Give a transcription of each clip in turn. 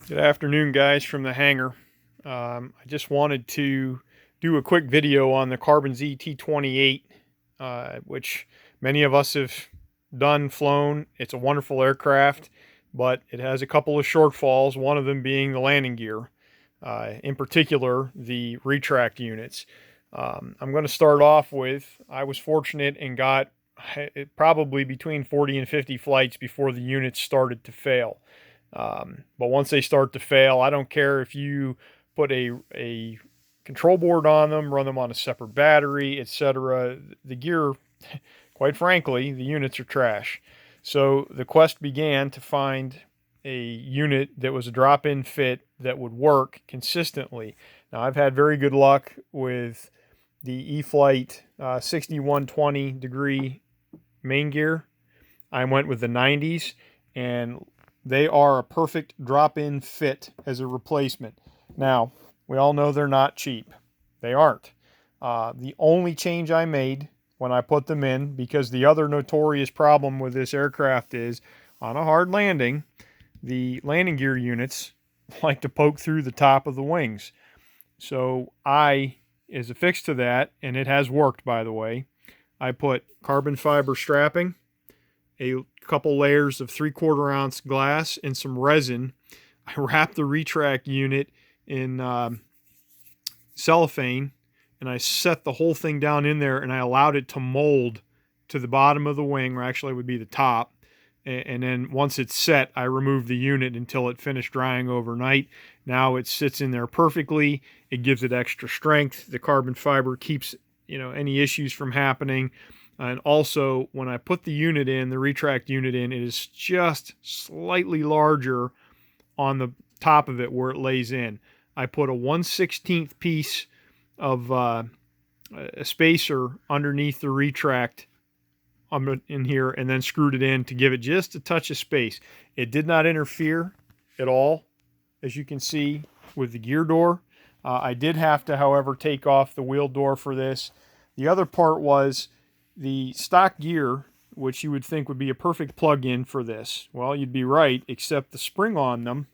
Good afternoon, guys, from the hangar. I just wanted to do a quick video on the Carbon Z T-28, which many of us have done, flown. It's a wonderful aircraft, but it has a couple of shortfalls, one of them being the landing gear, in particular, the retract units. I'm going to start off with, I was fortunate and got probably between 40 and 50 flights before the units started to fail. But once they start to fail, I don't care if you put a control board on them, run them on a separate battery, etc. The gear, quite frankly, the units are trash. So the quest began to find a unit that was a drop-in fit that would work consistently. Now, I've had very good luck with the Eflite 6120 degree main gear. I went with the 90s, and they are a perfect drop-in fit as a replacement. Now, we all know they're not cheap. They aren't. The only change I made when I put them in, because the other notorious problem with this aircraft is, on a hard landing, the landing gear units like to poke through the top of the wings. So as a fix to that, and it has worked, by the way, I put carbon fiber strapping, a couple layers of 3/4 ounce glass, and some resin. I wrapped the retract unit in cellophane, and I set the whole thing down in there, and I allowed it to mold to the bottom of the wing, or actually it would be the top. And then once it's set, I removed the unit until it finished drying overnight. Now it sits in there perfectly. It gives it extra strength. The carbon fiber keeps, any issues from happening. And also, when I put the unit in, the retract unit in, it is just slightly larger on the top of it where it lays in. I put a 1/16 piece of a spacer underneath the retract in here, and then screwed it in to give it just a touch of space. It did not interfere at all, as you can see, with the gear door. I did have to, however, take off the wheel door for this. The other part was the stock gear, which you would think would be a perfect plug-in for this. Well, you'd be right, except the spring on them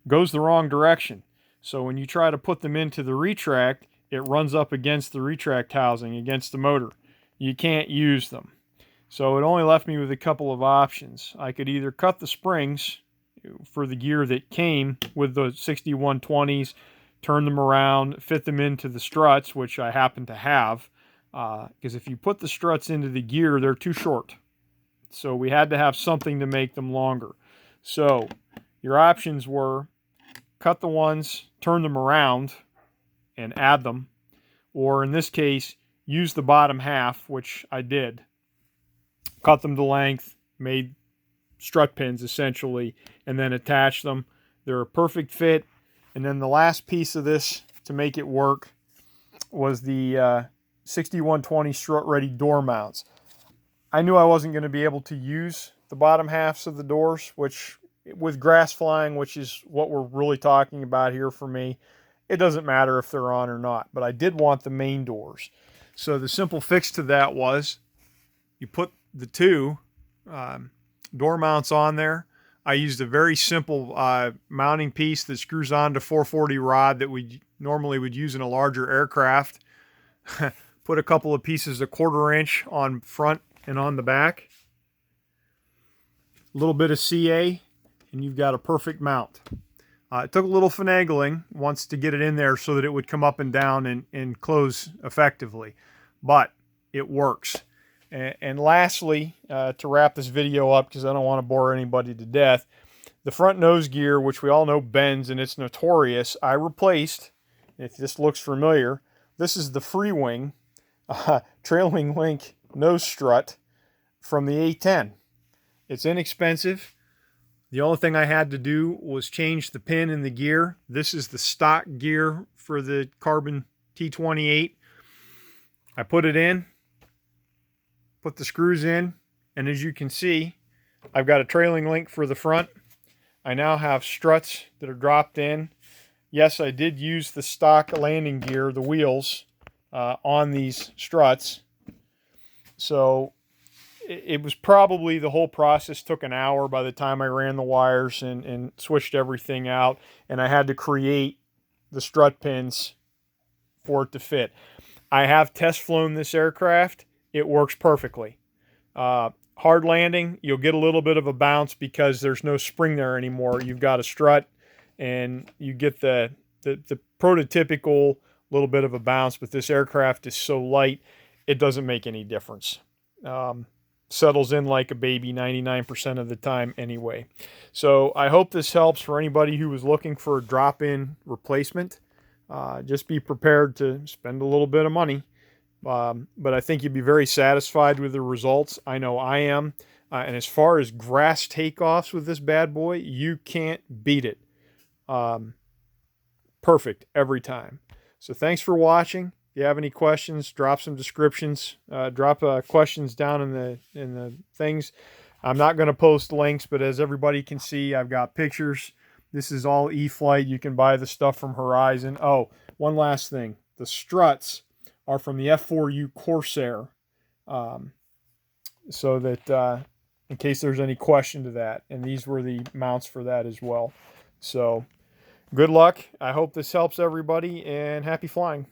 goes the wrong direction. So when you try to put them into the retract, it runs up against the retract housing, against the motor. You can't use them. So it only left me with a couple of options. I could either cut the springs for the gear that came with the 6120s, turn them around, fit them into the struts, which I happen to have, because if you put the struts into the gear, they're too short. So we had to have something to make them longer. So your options were cut the ones, turn them around, and add them. Or in this case, use the bottom half, which I did. Cut them to length, made strut pins essentially, and then attach them. They're a perfect fit. And then the last piece of this to make it work was the 6120 strut ready door mounts. I knew I wasn't going to be able to use the bottom halves of the doors, which with grass flying, which is what we're really talking about here for me, it doesn't matter if they're on or not, but I did want the main doors. So the simple fix to that was you put the two door mounts on there. I used a very simple mounting piece that screws onto 440 rod that we normally would use in a larger aircraft. Put a couple of pieces of 1/4 inch on front and on the back. A little bit of CA, and you've got a perfect mount. It took a little finagling once to get it in there so that it would come up and down and close effectively, but it works. And lastly, to wrap this video up, because I don't want to bore anybody to death, the front nose gear, which we all know bends and it's notorious, I replaced, if this looks familiar, this is the Freewing trailing link nose strut from the A-10. It's inexpensive. The only thing I had to do was change the pin in the gear. This is the stock gear for the Carbon T-28. I put it in, put the screws in, and as you can see, I've got a trailing link for the front. I now have struts that are dropped in. Yes, I did use the stock landing gear, the wheels, on these struts. So it was probably, the whole process took an hour by the time I ran the wires and switched everything out, and I had to create the strut pins for it to fit. I have test flown this aircraft. It works perfectly. Hard landing, you'll get a little bit of a bounce because there's no spring there anymore. You've got a strut, and you get the prototypical little bit of a bounce, but this aircraft is so light, it doesn't make any difference. Settles in like a baby 99% of the time anyway. So I hope this helps for anybody who was looking for a drop-in replacement. Just be prepared to spend a little bit of money. But I think you'd be very satisfied with the results. I know I am. And as far as grass takeoffs with this bad boy, you can't beat it. Perfect every time. So thanks for watching. If you have any questions, drop some descriptions. Drop questions down in the things. I'm not going to post links, but as everybody can see, I've got pictures. This is all Eflite. You can buy the stuff from Horizon. Oh, one last thing. The struts are from the F4U Corsair. So that in case there's any question to that. And these were the mounts for that as well. So good luck. I hope this helps everybody, and happy flying.